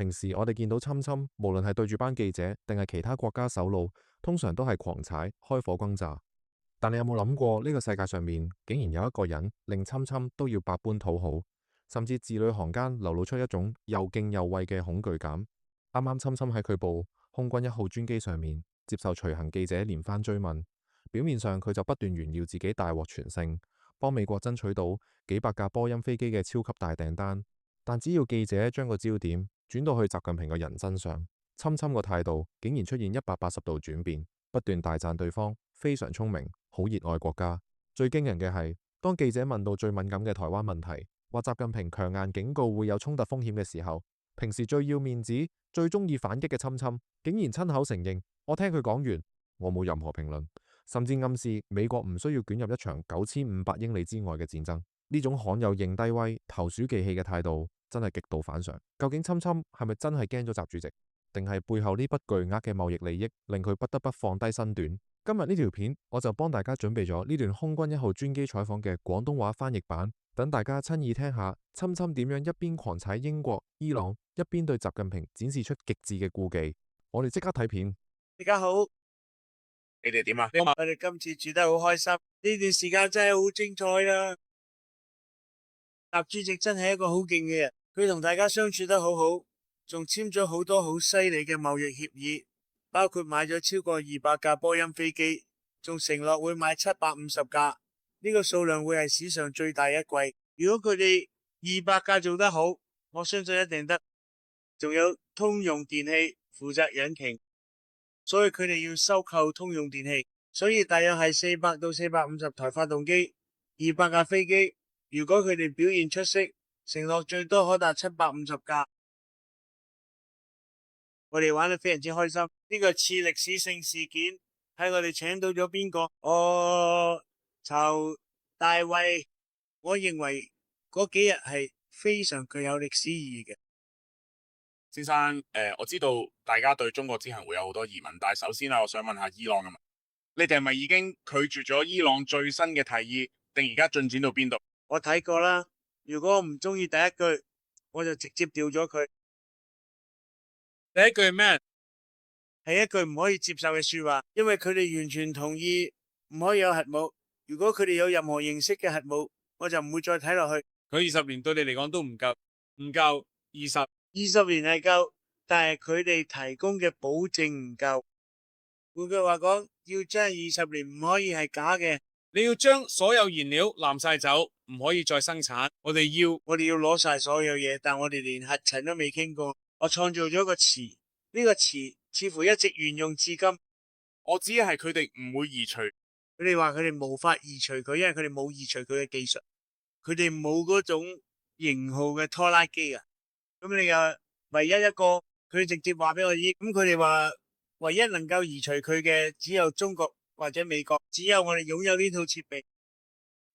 平時我哋見到侵侵，無論係對住班記者定係其他國家首腦，通常都係狂踩、開火轟炸。但你有冇諗過呢個世界上面竟然有一個人令侵侵都要百般討好，甚至字裏行間流露出一種又敬又畏嘅恐懼感？啱啱侵侵喺佢部空軍一號專機上面接受隨行記者連番追問，表面上佢就不斷炫耀自己大獲全勝，幫美國爭取到幾百架波音飛機嘅超級大訂單。但只要記者將個焦點轉到去習近平個人身上，侵侵個態度竟然出現180度轉變，不斷大讚對方非常聰明，好熱愛國家。最驚人嘅係，當記者問到最敏感嘅台灣問題，話習近平強硬警告會有衝突風險嘅時候，平時最要面子、最中意反擊嘅侵侵，竟然親口承認：我聽佢講完，我冇任何評論，甚至暗示美國唔需要捲入一場9500英里之外嘅戰爭。呢種罕有認低威、投鼠忌器嘅態度，真係極度反常。究竟侵侵係咪真係驚咗習主席，定係背後呢筆巨額嘅貿易利益令佢不得不放低身段？今日呢條片我就幫大家準備咗呢段空軍一號專機採訪嘅廣東話翻譯版，等大家親耳聽下侵侵點樣一邊狂踩英國、伊朗，一邊對習近平展示出極致嘅顧忌。我哋即刻睇片。大家好，你哋點啊？我哋今次住得好開心，呢段時間真係好精彩啦！習主席真係一個好勁嘅人，佢同大家相處得好好，仲簽咗好多好犀利嘅貿易協議，包括買咗超過200架波音飛機，仲承諾會買750架，呢個數量會係史上最大一季。如果佢哋200架做得好，我相信一定得。仲有通用電氣負責引擎，所以佢哋要收購通用電氣，所以大約係400到450台發動機，200架飛機。如果佢哋表現出色，承諾最多可達750架。我哋玩得非常之開心。呢個次歷史性事件係我哋請到咗邊個？曹大衛。我認為嗰幾日係非常具有歷史意義嘅。先生，我知道大家對中國之行會有好多疑問，但係首先我想問下伊朗嘅問題，你哋係咪已經拒絕咗伊朗最新嘅提議，定而家進展到邊度？我睇過啦，如果我唔中意第一句，我就直接掉咗佢。第一句係咩？係一句唔可以接受嘅說話，因為佢哋完全同意唔可以有核武。如果佢哋有任何形式嘅核武，我就唔會再睇落去。佢20年對你嚟講都唔夠，唔夠20年係夠，但係佢哋提供嘅保證唔夠。換句話講，要將20年唔可以係假嘅。你要將所有燃料攬晒走，唔可以再生產。我哋要攞晒所有嘢，但我哋連核塵都未傾過。我創造咗個詞，呢個詞似乎一直沿用至今。我指嘅係佢哋唔會移除。佢哋話佢哋無法移除佢，因為佢哋冇移除佢嘅技術，佢哋冇嗰種型號嘅拖拉機啊。咁你又唯一一個，佢直接話俾我知，咁佢哋話唯一能夠移除佢嘅只有中國或者美國，只有我哋擁有呢套設備。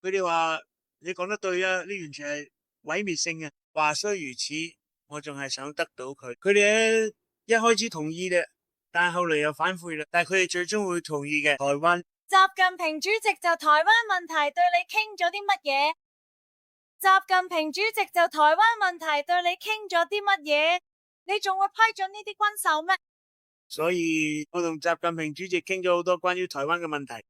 佢哋話你講得對啊，呢完全係毀滅性嘅。話雖如此，我仲係想得到佢。佢哋一開始同意嘅，但係後嚟又反悔啦。但係佢哋最終會同意嘅。台灣，習近平主席就台灣問題對你傾咗啲乜嘢？習近平主席就台灣問題對你傾咗啲乜嘢？你仲會批准呢啲軍售咩？所以我同習近平主席傾咗好多關於台灣嘅問題。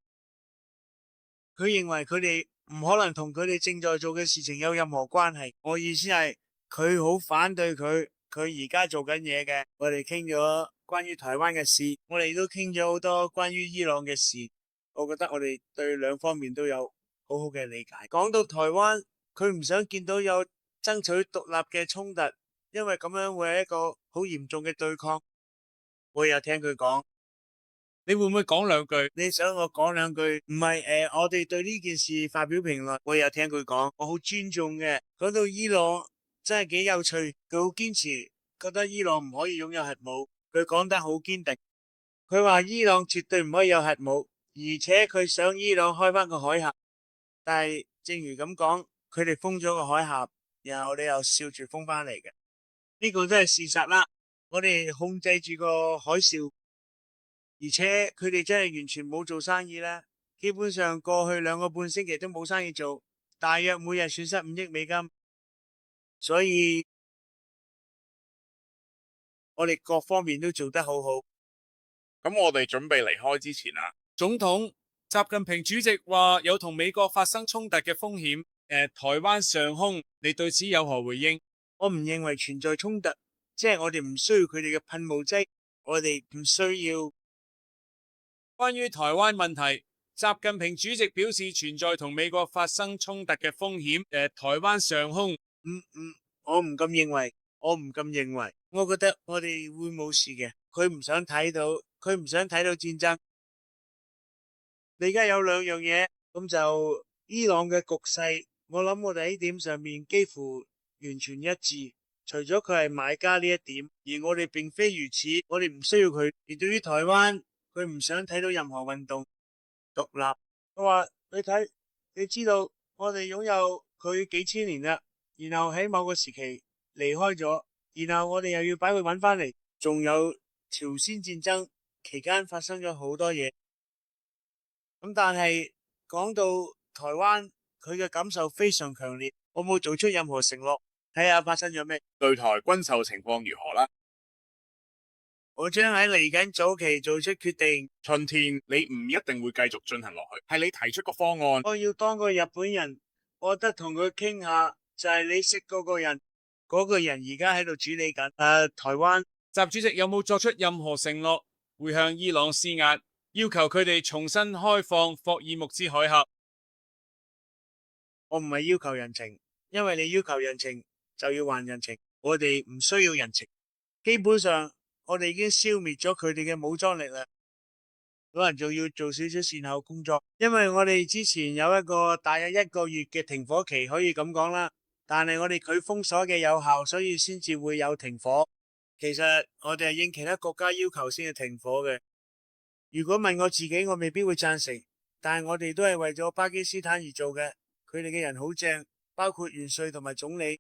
佢認為佢哋唔可能同佢哋正在做嘅事情有任何關係。我意思係佢好反對佢而家做緊嘢嘅。我哋傾咗關於台灣嘅事，我哋都傾咗好多關於伊朗嘅事。我覺得我哋對兩方面都有好好嘅理解。講到台灣，佢唔想見到有爭取獨立嘅衝突，因為咁樣會係一個好嚴重嘅對抗。我有聽佢講，你會唔會講兩句？你想我講兩句？唔係我哋對呢件事發表評論。我有聽佢講，我好尊重嘅。講到伊朗真係幾有趣，佢好堅持，覺得伊朗唔可以擁有核武。佢講得好堅定，佢話伊朗絕對唔可以有核武，而且佢想伊朗開翻個海峽。但係正如咁講，佢哋封咗個海峽，然後你又笑住封翻嚟嘅，呢個真係事實啦。我哋控制住個海嘯，而且佢哋真係完全冇做生意啦。基本上過去2個半星期都冇生意做，大約每日損失5億美金。所以我哋各方面都做得好好。咁我哋準備離開之前啊，總統習近平主席話有同美國發生衝突嘅風險。台灣上空，你對此有何回應？我唔認為存在衝突，即係我哋唔需要佢哋嘅噴霧劑，我哋唔需要。關於台灣問題，習近平主席表示存在同美國發生衝突嘅風險。台灣上空，我唔咁認為，我覺得我哋會冇事嘅。佢唔想睇到戰爭。你而家有兩樣嘢，咁就伊朗嘅局勢，我諗我哋喺點上面幾乎完全一致，除咗佢係買家呢一點，而我哋並非如此，我哋唔需要佢。而對於台灣，佢唔想睇到任何運動獨立。佢話你知道我哋擁有佢幾千年啦，然後喺某個時期離開咗，然後我哋又要擺佢搵翻嚟，仲有朝鮮戰爭期間發生咗好多嘢。咁但係講到台灣，佢嘅感受非常強烈。我冇做出任何承諾，睇下發生咗咩。對台軍售情況如何啦？我將喺嚟緊早期做出決定。春天你唔一定會繼續進行落去，係你提出個方案。我要當個日本人，我得同佢傾下，就係你識嗰個人，嗰個人而家喺度處理緊。台灣習主席有冇作出任何承諾，會向伊朗施壓，要求佢哋重新開放霍爾木茲海峽？我唔係要求人情，因為你要求人情就要還人情，我哋唔需要人情。基本上我哋已經消滅咗佢哋嘅武裝力量，可能仲要做少少善後工作，因為我哋之前有一個大約1個月嘅停火期，可以咁講啦。但係我哋佢封鎖嘅有效，所以先至會有停火。其實我哋係應其他國家要求先至停火嘅。如果問我自己，我未必會贊成，但係我哋都係為咗巴基斯坦而做嘅。佢哋嘅人好正，包括元帥同埋總理。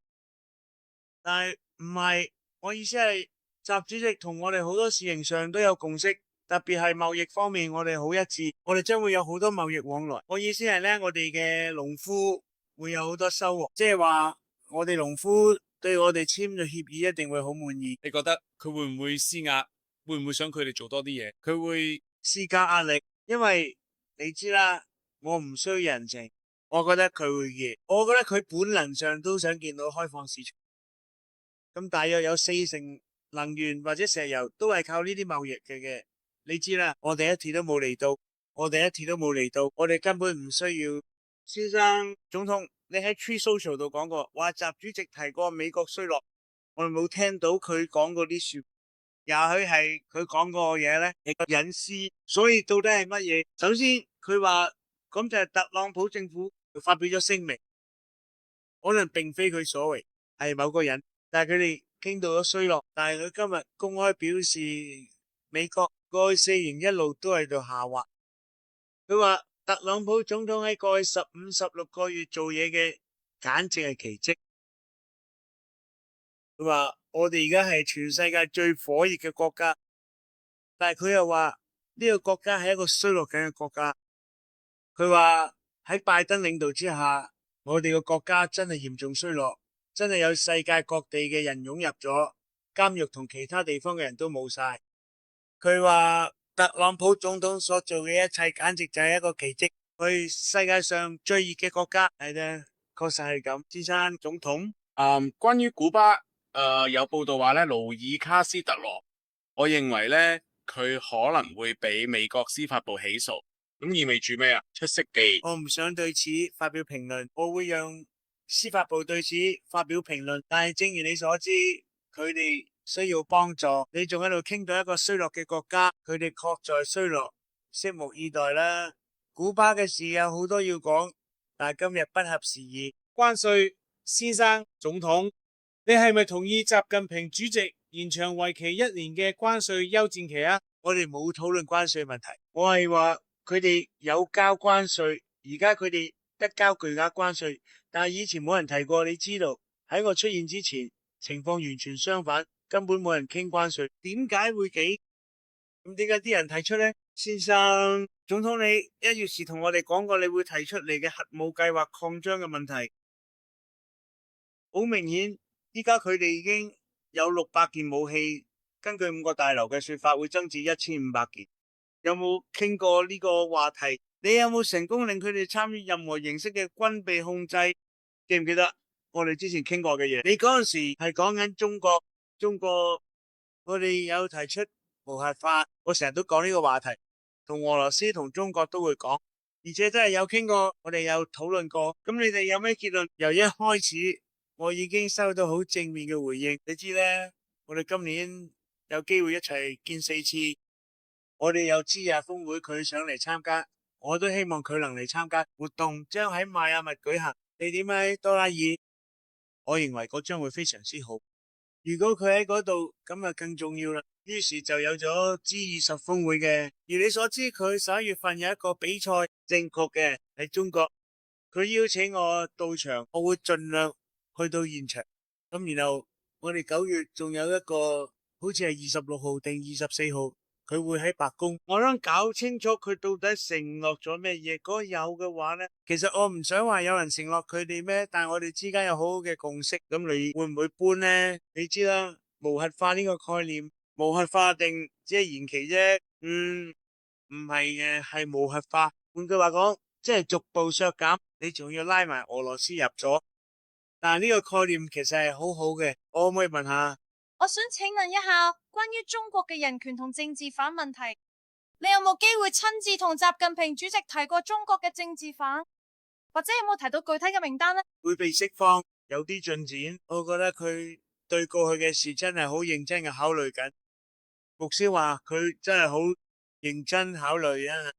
但係唔係，我意思係習主席同我哋好多事情上都有共識，特別係貿易方面，我哋好一致。我哋將會有好多貿易往來。我意思係呢，我哋嘅農夫會有好多收穫，即係話我哋農夫對我哋簽咗協議一定會好滿意。你覺得佢會唔會施壓？會唔會想佢哋做多啲嘢？佢會施加壓力，因為你知啦，我唔需要人情。我覺得佢會嘅，我覺得佢本能上都想見到開放市場。咁大約有40%能源或者石油都係靠呢啲貿易嘅。你知啦，我哋一次都冇嚟到，我哋根本唔需要。先生總統，你喺 Tree Social 度講過，話習主席提過美國衰落，我哋冇聽到佢講過啲說，也許係佢講過嘢呢，亦個隱私。所以到底係乜嘢？首先佢話咁就係特朗普政府發表咗聲明，可能並非佢所為，係某個人，但係佢哋傾到咗衰落。但係佢今日公開表示，美國過去4年一路都喺度下滑。佢話特朗普總統喺過去15、16個月做嘢嘅簡直係奇蹟。佢話我哋而家係全世界最火熱嘅國家，但係佢又話呢個國家係一個衰落緊嘅國家。佢話喺拜登領導之下，我哋個國家真係嚴重衰落，真係有世界各地嘅人湧入咗監獄，同其他地方嘅人都冇晒。佢話特朗普總統所做嘅一切簡直就係一個奇蹟，佢世界上最熱嘅國家係咧，確實係咁。先生總統，關於古巴，有報道話咧，盧爾卡斯特羅，我認為咧佢可能會俾美國司法部起訴。咁意味住咩啊？出色地，我唔想對此發表評論，我會讓司法部對此發表評論。但係正如你所知，佢哋需要幫助。你仲喺度傾到一個衰落嘅國家，佢哋確在衰落，拭目以待啦。古巴嘅事有好多要講，但係今日不合時宜。關稅，先生總統，你係咪同意習近平主席延長為期1年嘅關稅休戰期啊？我哋冇討論關稅問題，我係話佢哋有交關稅，而家佢哋一交巨額關稅，但係以前冇人提過。你知道喺我出現之前，情況完全相反，根本冇人傾關稅。點解會幾？咁點解啲人提出呢？先生總統，你1月時同我哋講過，你會提出嚟嘅核武計劃擴張嘅問題。好明顯，依家佢哋已經有600件武器根據5個大樓嘅說法，會增至1500件。有冇傾過呢個話題？你有冇成功令佢哋參與任何形式嘅軍備控制？記唔記得我哋之前傾過嘅嘢？你嗰陣時係講緊中國，我哋有提出無核化，我成日都講呢個話題，同俄羅斯同中國都會講，而且真係有傾過，我哋有討論過。咁你哋有咩結論？由一開始我已經收到好正面嘅回應。你知咧，我哋今年有機會一齊見4次，我哋有知日峰會，佢上嚟參加，我都希望佢能嚟參加活動，將喺邁阿密舉行。地點喺多拉爾，我認為嗰將會非常之好。如果佢喺嗰度，咁就更重要啦。於是就有咗 G20峰會嘅。而你所知，佢11月份有一個比賽正確嘅喺中國，佢邀請我到場，我會盡量去到現場。咁然後我哋9月仲有一個，好似係26號定24號。佢會喺白宮，我想搞清楚佢到底承諾咗咩嘢。如果有嘅話呢，其實我唔想話有人承諾佢哋咩，但係我哋之間有好好嘅共識。咁你會唔會搬呢？你知啦，無核化呢個概念，無核化定只係延期啫。唔係嘅，係無核化。換句話講，即係逐步削減，你仲要拉埋俄羅斯入咗。但係呢個概念其實係好好嘅。我可唔可以問下？我想請問一下，關於中國嘅人權同政治犯問題，你有冇機會親自同習近平主席提過中國嘅政治犯，或者有冇提到具體嘅名單呢？會被釋放，有啲進展。我覺得佢對過去嘅事真係好認真嘅考慮緊。牧師話佢真係好認真考慮啊。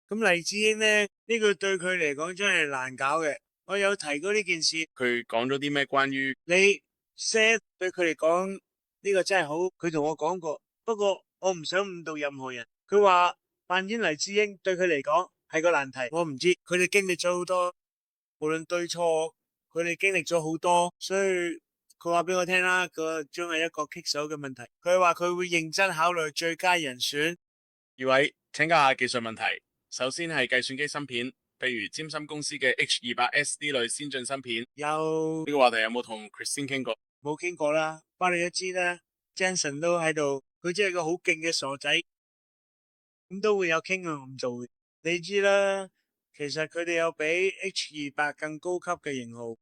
咁黎智英呢，呢個對佢嚟講真係難搞嘅。我有提過呢件事，佢講咗啲咩關於你 set 對佢嚟講呢個真係好，佢同我講過。不過我唔想誤導任何人。佢話扮演黎智英對佢嚟講係個難題。我唔知佢哋經歷咗好多，無論對錯，佢哋經歷咗好多，所以佢話俾我聽啦，佢將係一個棘手嘅問題。佢話佢會認真考慮最佳人選。二位，請教下技術問題。首先係計算機芯片，譬如占芯公司嘅 H200S 呢類先進芯片，有呢個話題有冇同 Christine 傾過？冇傾過啦，不過你都知啦 Jensen 都喺度，佢真係個好勁嘅傻仔，咁都會有傾啊，唔做。你知啦，其實佢哋有比 H200更高級嘅型號，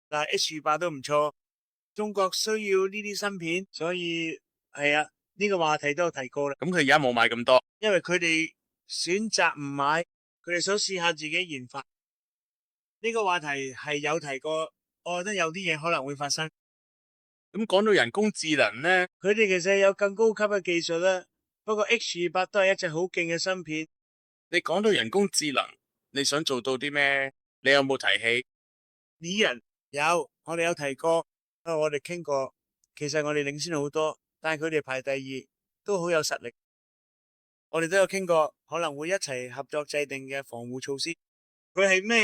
但係 H200都唔錯。中國需要呢啲芯片，所以係啊，呢個話題都有提過啦。咁佢而家冇買咁多，因為佢哋選擇唔買，佢哋想試下自己研發。呢個話題係有提過，我覺得有啲嘢可能會發生。咁講到人工智能呢，佢哋其實有更高級嘅技術啦。不過 H200都係一隻好勁嘅芯片。你講到人工智能，你想做到啲咩？你有冇提起？擬人有，我哋有提過，我哋傾過。其實我哋領先好多，但係佢哋排第2，都好有實力。我哋都有傾過，可能會一齊合作制定嘅防護措施。佢係咩？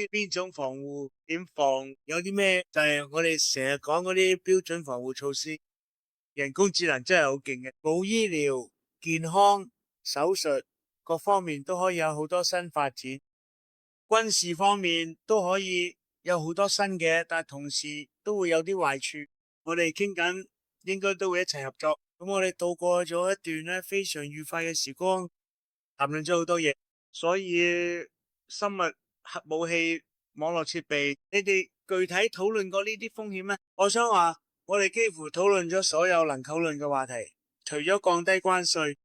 邊種防護？點防？有啲咩？就係我哋成日講嗰啲標準防護措施。人工智能真係好勁嘅，冇醫療、健康、手術各方面都可以有好多新發展。軍事方面都可以有好多新嘅，但係同時都會有啲壞處。我哋傾緊，應該都會一齊合作。咁我哋度過咗一段咧非常愉快嘅時光，談論咗好多嘢。所以生物、核武器、網絡設備，你哋具體討論過呢啲風險咩？我想話，我哋幾乎討論咗所有能討論嘅話題，除咗降低關稅。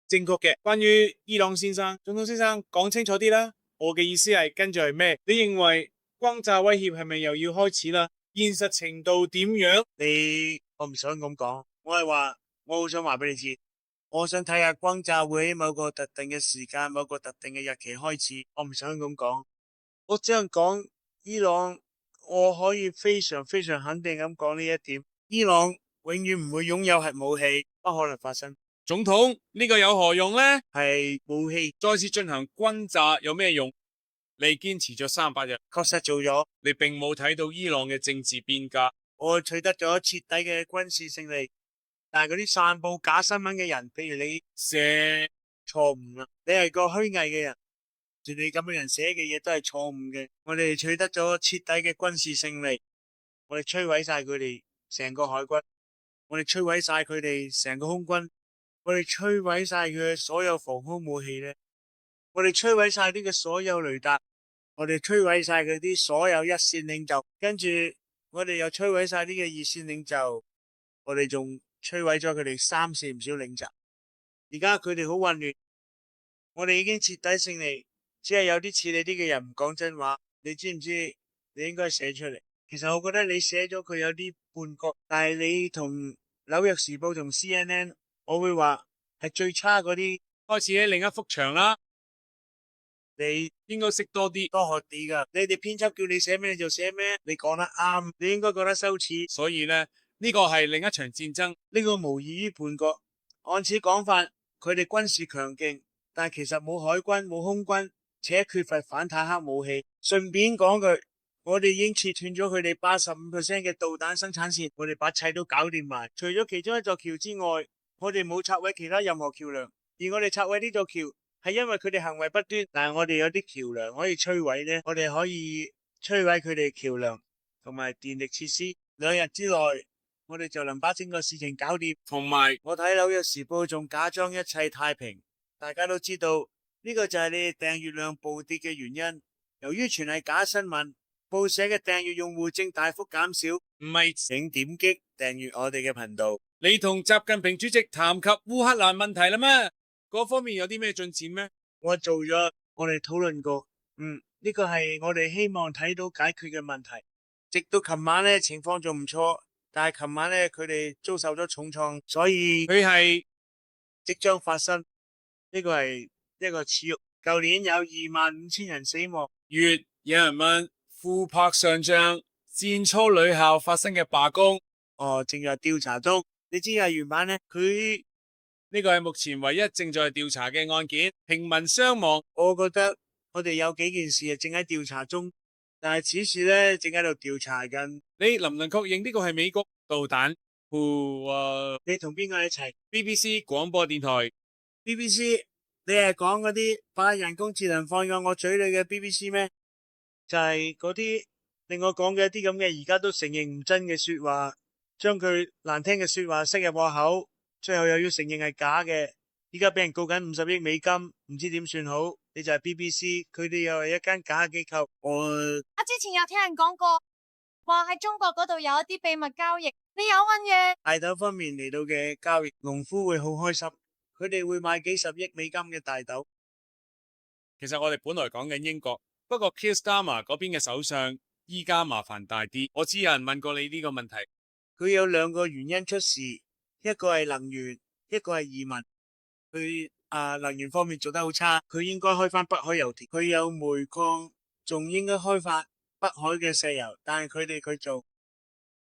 正確嘅。關於伊朗先生，總統先生講清楚啲啦。我嘅意思係跟住係咩？你認為轟炸威脅係咪又要開始啦？現實程度點樣？我唔想咁講，我係話我好想話俾你知，我想睇下轟炸會喺某個特定嘅時間、某個特定嘅日期開始。我唔想咁講，我只能講伊朗，我可以非常非常肯定咁講呢一點，伊朗永遠唔會擁有核武器，不可能發生。總統，呢個有何用呢？係武器再次進行轟炸有咩用？你堅持咗300日，確實做咗，你並冇睇到伊朗嘅政治變革。我取得咗徹底嘅軍事勝利，但係嗰啲散布假新聞嘅人，譬如你寫錯誤啦，你係個虛偽嘅人，你咁嘅人寫嘅嘢都係錯誤嘅。我哋取得咗徹底嘅軍事勝利，我哋摧毀晒佢哋成個海軍，我哋摧毀晒佢哋成個空軍，我哋摧毀晒佢嘅所有防空武器咧，我哋摧毀晒啲嘅所有雷達，我哋摧毀晒佢啲所有一線領袖，跟住我哋又摧毀晒啲嘅二線領袖，我哋仲摧毀咗佢哋三線唔少領袖。而家佢哋好混亂，我哋已經徹底勝利，只係有啲似你啲嘅人唔講真話。你知唔知？你應該寫出嚟。其實我覺得你寫咗佢有啲叛國，但係你同紐約時報同 CNN， 我會話係最差嗰啲。開始喺另一幅牆啦，你應該識多啲。多學啲噶，你哋編輯叫你寫咩你就寫咩，你講得啱，你應該覺得羞恥。所以呢，呢個係另一場戰爭。呢個無異於叛國。按此講法，佢哋軍事強勁，但係其實冇海軍冇空軍，且缺乏反坦克武器。順便講句，我哋已經切斷咗佢哋85%嘅導彈生產線，我哋把一切都搞掂埋。除咗其中一座橋之外，我哋冇拆毀其他任何橋梁，而我哋拆毀呢座橋係因為佢哋行為不端。但係我哋有啲橋梁可以摧毀呢，我哋可以摧毀佢哋橋梁同埋電力設施。2日之內，我哋就能把整個事情搞掂。同埋我睇紐約時報仲假裝一切太平，大家都知道呢個就係你哋訂閱量暴跌嘅原因。由於全係假新聞，報社嘅訂閱用戶正大幅減少。唔係請點擊訂閱我哋嘅頻道。你同習近平主席談及烏克蘭問題啦咩？嗰方面有啲咩進展咩？我做咗，我哋討論過。呢個係我哋希望睇到解決嘅問題。直到琴晚呢，情況仲唔錯，但係琴晚呢，佢哋遭受咗重創，所以佢係即將發生。呢個係一個恥辱。舊年有25,000人死亡。月有人問副柏上將戰操女校發生嘅罷工，正在調查中。你知啊，原版呢，佢呢個係目前唯一正在調查嘅案件，平民傷亡。我覺得我哋有幾件事係正喺調查中，但係此事呢，正喺度調查緊。你能唔能確認呢個係美國導彈？你同邊個一齊 BBC 廣播電台。 ？BBC，你係講嗰啲把人工智能放入我嘴裏嘅 BBC 咩？就係嗰啲令我講嘅一啲咁嘅而家都承認唔真嘅說話，將佢難聽嘅說話塞入我口，最後又要承認係假嘅。依家俾人告緊50億美金，唔知點算好。你就係 BBC，佢哋又係一間假機構。之前有聽人講過，話喺中國嗰度有一啲秘密交易，你有乜嘢？大豆方面嚟到嘅交易，農夫會好開心，佢哋會買幾十億美金嘅大豆。其實我哋本來講緊英國，不過 Keir Starmer 嗰邊嘅首相依家麻煩大啲。我知有人問過你呢個問題，佢有2個原因出事，一個係能源，一個係移民。佢能源方面做得好差，佢應該開翻北海油田。佢有煤礦，仲應該開發北海嘅石油，但係佢做，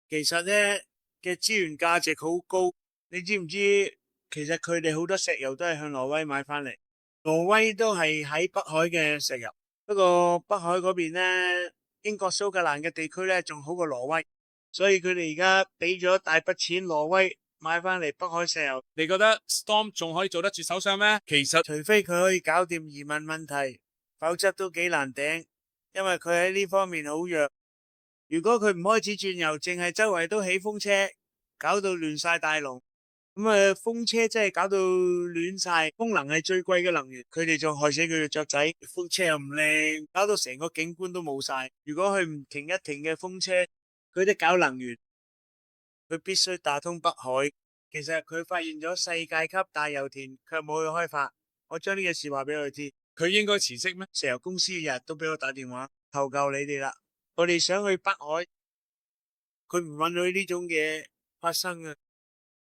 其實呢嘅資源價值好高。你知唔知？其實佢哋好多石油都係向挪威買翻嚟，挪威都係喺北海嘅石油。不過北海嗰邊呢，英國蘇格蘭嘅地區呢，仲好過挪威，所以佢哋而家俾咗大筆錢挪威買翻嚟北海石油。你覺得 Storm 仲可以做得住首相咩？其實除非佢可以搞掂移民問題，否則都幾難頂，因為佢喺呢方面好弱。如果佢唔開始轉油，淨係周圍都起風車，搞到亂晒大龍。風車真係搞到亂晒，風能係最貴嘅能源，佢哋仲害死佢嘅雀仔。風車又唔靚，搞到成個景觀都冇晒。如果佢唔停一停嘅風車，佢哋搞能源，佢必須打通北海。其實佢發現咗世界級大油田，卻冇去開發。我將呢件事話俾佢知，佢應該辭職咩？石油公司日日都俾我打電話求救你哋啦。我哋想去北海，佢唔允許呢種嘢發生啊！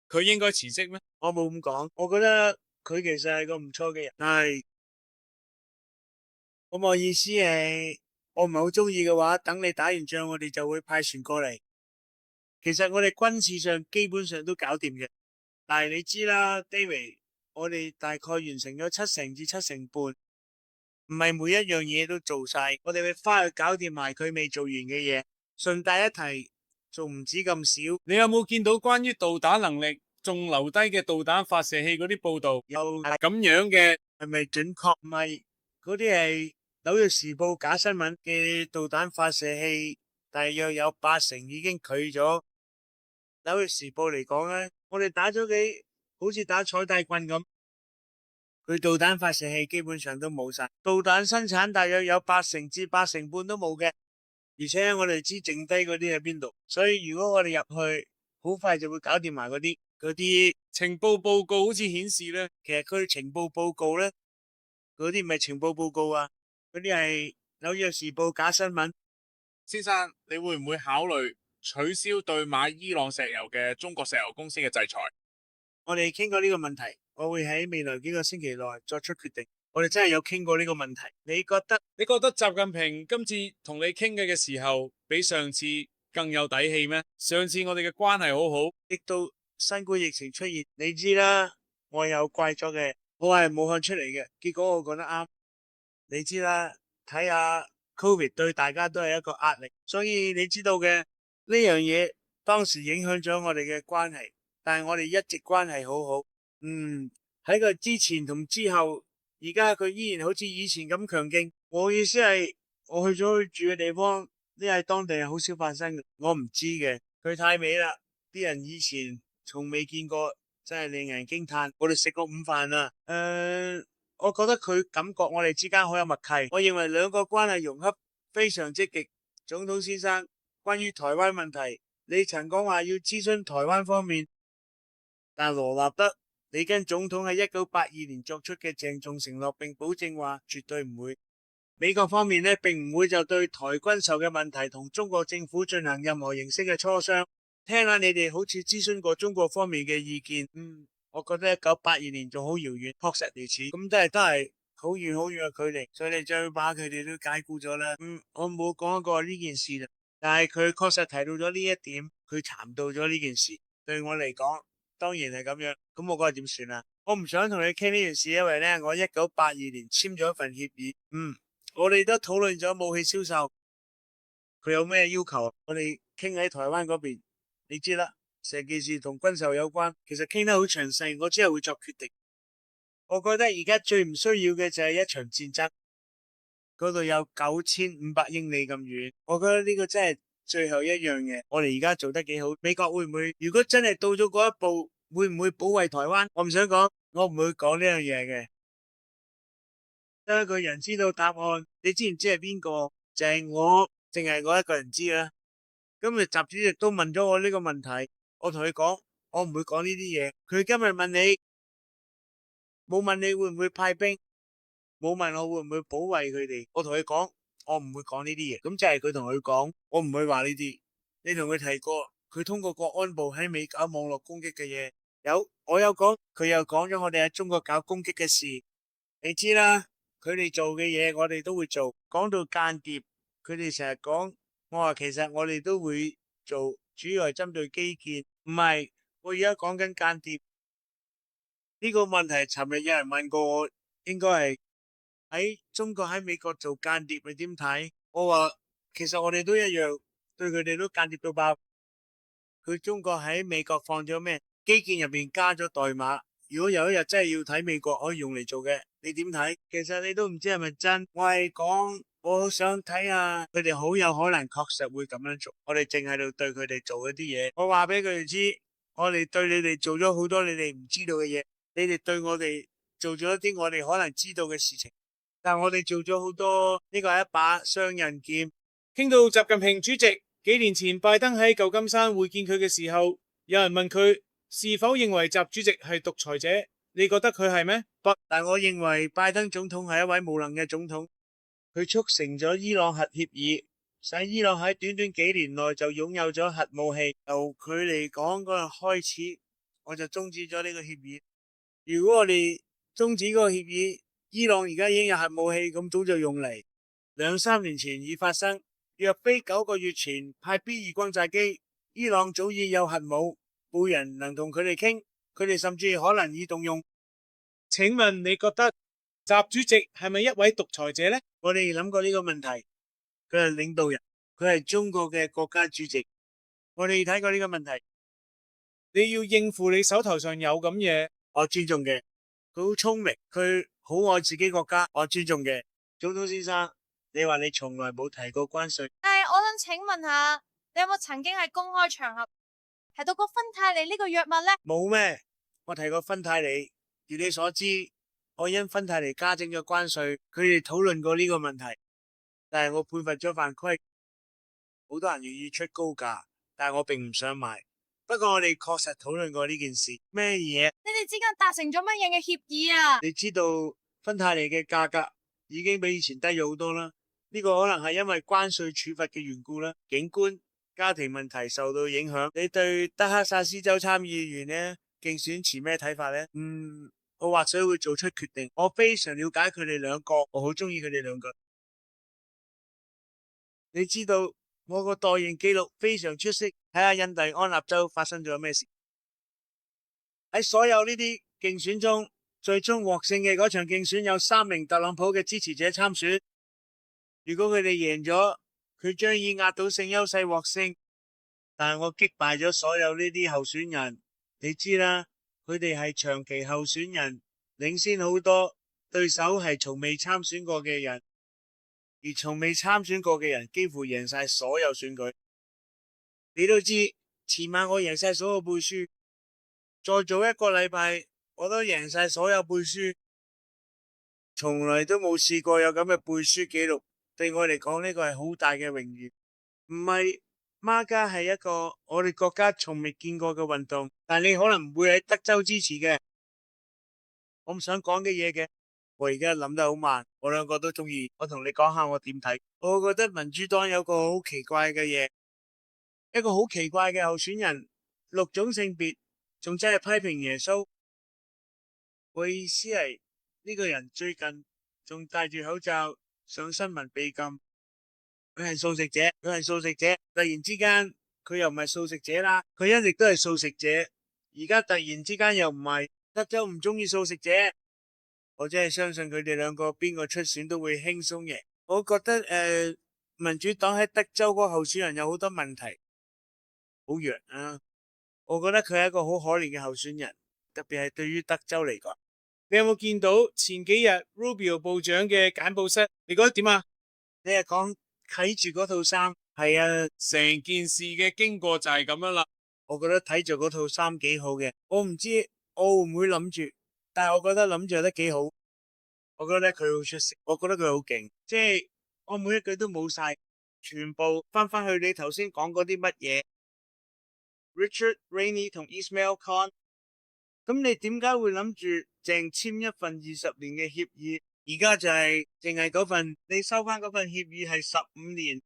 佢應該辭職咩？我冇咁講，我覺得佢其實係個唔錯嘅人，但係咁我意思係，我唔係好中意嘅話，等你打完仗，我哋就會派船過嚟。其實我哋軍事上基本上都搞掂嘅，但係你知啦 ，David，我哋大概完成咗70%至75%，唔係每一樣嘢都做晒，我哋會翻去搞掂埋佢未做完嘅嘢。順帶一提，仲唔止咁少。你有冇見到關於導彈能力仲留低嘅導彈發射器嗰啲報道？有咁樣嘅係咪準確？唔係，嗰啲係紐約時報假新聞嘅導彈發射器。大約有80%已經拒咗。紐約時報嚟講咧，我哋打咗好似打彩帶棍咁，佢導彈發射器基本上都冇晒，導彈生產大約有80%至80%半都冇嘅，而且我哋知剩低嗰啲喺邊度，所以如果我哋入去，好快就會搞掂埋嗰啲情報報告好似顯示咧，其實佢情報報告咧，嗰啲唔係情報報告啊，嗰啲係紐約時報假新聞。先生，你會唔會考慮取消對買伊朗石油嘅中國石油公司嘅制裁？我哋傾過呢個問題，我會喺未來幾個星期內作出決定。我哋真係有傾過呢個問題。你覺得習近平今次同你傾嘅時候，比上次更有底氣咩？上次我哋嘅關係好好，直到新冠疫情出現，你知啦，我有怪咗嘅，我係武漢出嚟嘅，結果我講得啱。你知啦，睇下 Covid 對大家都係一個壓力，所以你知道嘅呢樣嘢當時影響咗我哋嘅關係，但係我哋一直關係好好。喺佢之前同之後，而家佢依然好似以前咁強勁。我意思係，我去咗住嘅地方，呢係當地係好少發生嘅，我唔知嘅。佢太美啦，啲人以前從未見過，真係令人驚嘆。我哋食過午飯啦，我覺得佢感覺我哋之間好有默契。我認為兩個關係融洽非常積極。總統先生，關於台灣問題，你曾講話要諮詢台灣方面，但羅納德里根總統喺1982年作出嘅鄭重承諾，並保證話絕對唔會。美國方面呢，並唔會就對台軍售嘅問題同中國政府進行任何形式嘅磋商。聽下你哋好似諮詢過中國方面嘅意見，我覺得1982年仲好遙遠，確實如此。咁都係好遠好遠嘅距離，所以你再把佢哋都解雇咗啦。我冇講過呢件事啦，但係佢確實提到咗呢一點，佢談到咗呢件事。對我嚟講，當然係咁樣。咁我覺得點算啊？我唔想同你傾呢件事，因為呢，我1982年簽咗一份協議。我哋都討論咗武器銷售，佢有咩要求，我哋傾喺台灣嗰邊，你知啦，成件事同軍售有關，其實傾得好詳細，我之後會作決定。我覺得而家最唔需要嘅就係一場戰爭，嗰度有9500英里咁遠，我覺得呢個真係最後一樣嘢。我哋而家做得幾好，美國會唔會如果真係到咗嗰一步，會唔會保衛台灣？我唔想講，我唔會講呢樣嘢嘅。得一個人知道答案，你知唔知係邊個？就係我，淨係我一個人知啦。今日習主席都問咗我呢個問題，我同佢講，我唔會講呢啲嘢。佢今日問你，冇問你會唔會派兵，冇問我會唔會保衛佢哋。我同佢講，我唔會講呢啲嘢。咁就係佢同佢講，我唔會話呢啲。你同佢提過，佢通過國安部喺美搞網絡攻擊嘅嘢，我有講，佢又講咗我哋喺中國搞攻擊嘅事，你知啦。佢哋做嘅嘢，我哋都會做。講到間諜，佢哋成日講，我話其實我哋都會做，主要係針對基建。唔係，我而家講緊間諜呢個問題。尋日有人問過我，應該係喺中國喺美國做間諜，你點睇？我話其實我哋都一樣，對佢哋都間諜到爆。佢中國喺美國放咗咩基建入邊加咗代碼，如果有一日真係要睇美國可以用嚟做嘅，你點睇？其實你都唔知係咪真。我係講，我好想睇下佢哋好有可能確實會咁樣做。我哋淨喺度對佢哋做一啲嘢。我話俾佢哋知，我哋對你哋做咗好多你哋唔知道嘅嘢，你哋對我哋做咗一啲我哋可能知道嘅事情，但我哋做咗好多。呢個係一把雙刃劍。傾到習近平主席，幾年前拜登喺舊金山會見佢嘅時候，有人問佢是否認為習主席係獨裁者，你覺得佢係咩？不，但我認為拜登總統係一位無能嘅總統，佢促成咗伊朗核協議，使伊朗喺短短幾年內就擁有咗核武器。由佢嚟講嗰日開始，我就終止咗呢個協議。如果我哋終止嗰個協議，伊朗而家已經有核武器，咁早就用嚟。2-3年前已發生，若非9個月前派 B2 轟炸機，伊朗早已有核武，冇人能同佢哋傾，佢哋甚至可能已動用。請問你覺得習主席係咪一位獨裁者呢？我哋諗過呢個問題，佢係領導人，佢係中國嘅國家主席。我哋睇過呢個問題，你要應付你手頭上有咁嘢，我尊重嘅。佢好聰明，佢好愛自己國家，我尊重嘅。總統先生，你話你從來冇提過關稅，但係我想請問下，你有冇曾經喺公開場合提到過芬太尼呢個藥物呢？冇咩，我提過芬太尼。如你所知，我因芬太尼加徵咗關稅，佢哋討論過呢個問題，但係我判罰咗犯規，好多人願意出高價，但係我並唔想買。不過我哋確實討論過呢件事。咩嘢？你哋之間達成咗乜嘢嘅協議啊？你知道芬太尼嘅價格已經比以前低咗好多啦。呢個可能係因為關稅處罰嘅緣故啦。警官家庭問題受到影響。你對德克薩斯州參議員呢競選持咩睇法呢？我或許會做出決定。我非常了解佢哋兩個，我好中意佢哋兩個。你知道我個代言記錄非常出色。睇下印第安納州發生咗咩事。喺所有呢啲競選中，最終獲勝嘅嗰場競選有3名特朗普嘅支持者參選。如果佢哋贏咗，佢將以壓倒性優勢獲勝。但係我擊敗咗所有呢啲候選人，你知啦，佢哋係長期候選人，領先好多。對手係從未參選過嘅人，而從未參選過嘅人幾乎贏晒所有選舉。你都知，前晚我贏晒所有背書，再早一個禮拜我都贏晒所有背書，從來都冇試過有咁嘅背書記錄。對我嚟講，呢個係好大嘅榮譽。唔係孖家係一個我哋國家從未見過嘅運動，但你可能唔會喺德州支持嘅。我唔想講嘅嘢嘅，我而家諗得好慢。我兩個都中意，我同你講下我點睇。我覺得民主黨有個好奇怪嘅嘢，一個好奇怪嘅候選人，6種性別，仲真係批評耶穌。我意思係呢個人最近仲戴住口罩上新聞被禁。佢係素食者，佢係素食者。突然之間佢又唔係素食者啦，佢一直都係素食者，而家突然之間又唔係。德州唔中意素食者，我真係相信佢哋兩個邊個出選都會輕鬆贏。我覺得民主黨喺德州嗰個候選人有好多問題，好弱啊！我覺得佢係一個好可憐嘅候選人，特別係對於德州嚟講。你有冇見到前幾日 Rubio 部長嘅簡報室？你覺得點啊？你係講睇住嗰套衫？係啊，成件事嘅經過就係咁樣啦。我覺得睇住嗰套衫幾好嘅，我唔知我會唔會諗住，但係我覺得諗住得幾好。我覺得佢好出色，我覺得佢好勁，即係我每一句都冇晒，全部翻去你頭先講嗰啲乜嘢 Richard Rainey 同 Ismail Khan。咁你點解會諗住淨簽一份20年嘅協議？而家就係淨係嗰份，你收翻嗰份協議係15年，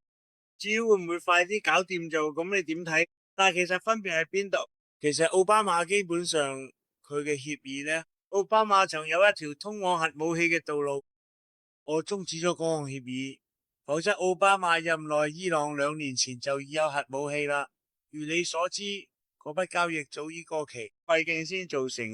至於會唔會快啲搞掂就咁，你點睇？但係其實分別喺邊度？其實奧巴馬基本上佢嘅協議呢，奧巴馬曾有一條通往核武器嘅道路，我終止咗嗰項協議，否則奧巴馬任內伊朗2年前就已有核武器啦。如你所知，嗰筆交易早已過期，費勁先造成。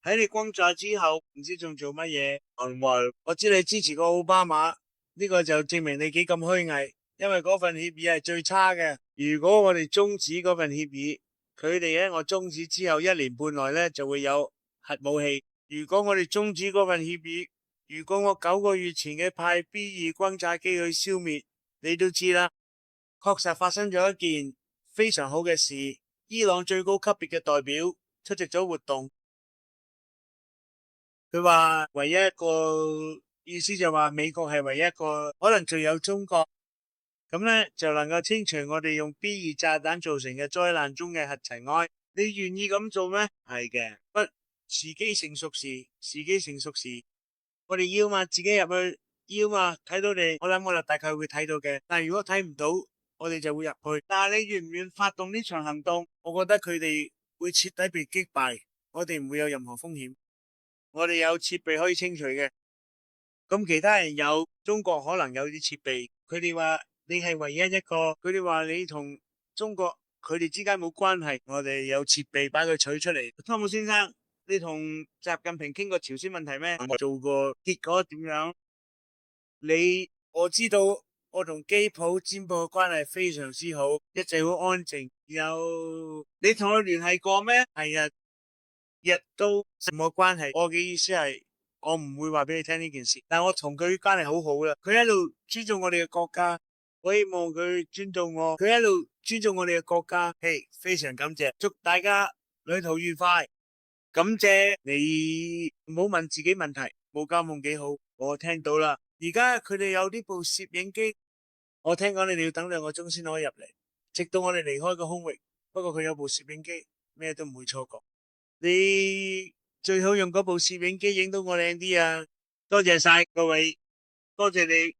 喺你轟炸之後，唔知仲做乜嘢？我知你支持過奧巴馬，呢個就證明你幾咁虛偽，因為嗰份協議係最差嘅。如果我哋終止嗰份協議，佢哋喺我終止之後1年半內呢就會有核武器。如果我哋終止嗰份協議，如果我9個月前嘅派 B2轟炸機去消滅，你都知啦。確實發生咗一件非常好嘅事，伊朗最高級別嘅代表出席咗活動。佢話唯一一個意思就話美國係唯一一個可能仲有中國咁呢，就能夠清除我哋用 B2炸彈造成嘅災難中嘅核塵埃。你願意咁做咩？係嘅，不時機成熟時，時機成熟時，我哋要嘛自己入去，要嘛睇到你，我諗我哋大概會睇到嘅。但係如果睇唔到，我哋就會入去。但係你願唔願發動呢場行動？我覺得佢哋會徹底被擊敗，我哋唔會有任何風險。我哋有設備可以清除嘅，咁其他人有，中國可能有啲設備，佢哋話你係唯一一個，佢哋話你同中國佢哋之間冇關係，我哋有設備把佢取出嚟。湯姆先生，你同習近平傾過朝鮮問題咩？我做過，結果點樣？我知道我同基普占卜嘅關係非常之好，一直好安靜。你同佢聯繫過咩？係啊。日都冇關係，我嘅意思係我唔會話俾你聽呢件事，但我同佢關係好好啦，佢喺度尊重我哋嘅國家，我希望佢尊重我，佢一路尊重我哋嘅國家。嘿，非常感謝，祝大家旅途愉快。感謝你，唔好問自己問題。冇家夢幾好，我聽到啦。而家佢哋有呢部攝影機，我聽講你哋要等2個鐘先可以入嚟，直到我哋離開個空域。不過佢有部攝影機，咩都唔會錯過。你最好用嗰部攝影機影到我靚啲啊！多謝晒各位，多謝你。